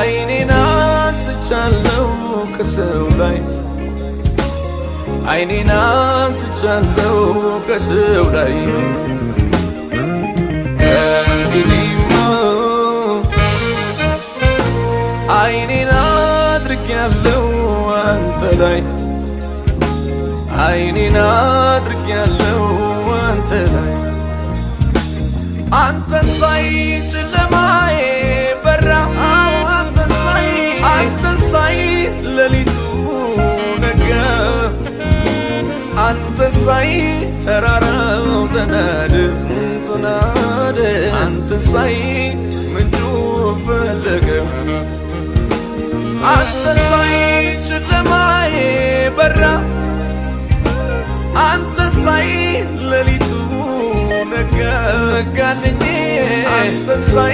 አይኔን አንስቻለሁ ከሰው ላይ አይኔን አንስቻለሁ ከሰው ላይ እንግዲህማ አይኔን አድርጌያለሁ አንተ ላይ አይኔን አድርጌያለሁ አንተ ላይ አንተ ሳይ ጨለማዬ በራ አንተ ሳይ ሌሊቱ ነጋ አንተ ሳይ ተራራው ተናደ አንተ ሳይ ምንጩ ፈለገ አንተ ሳይ ጨለማዬ በራ አንተ ሳይ ሌሊቱ ነጋልኝ አንተ ሳይ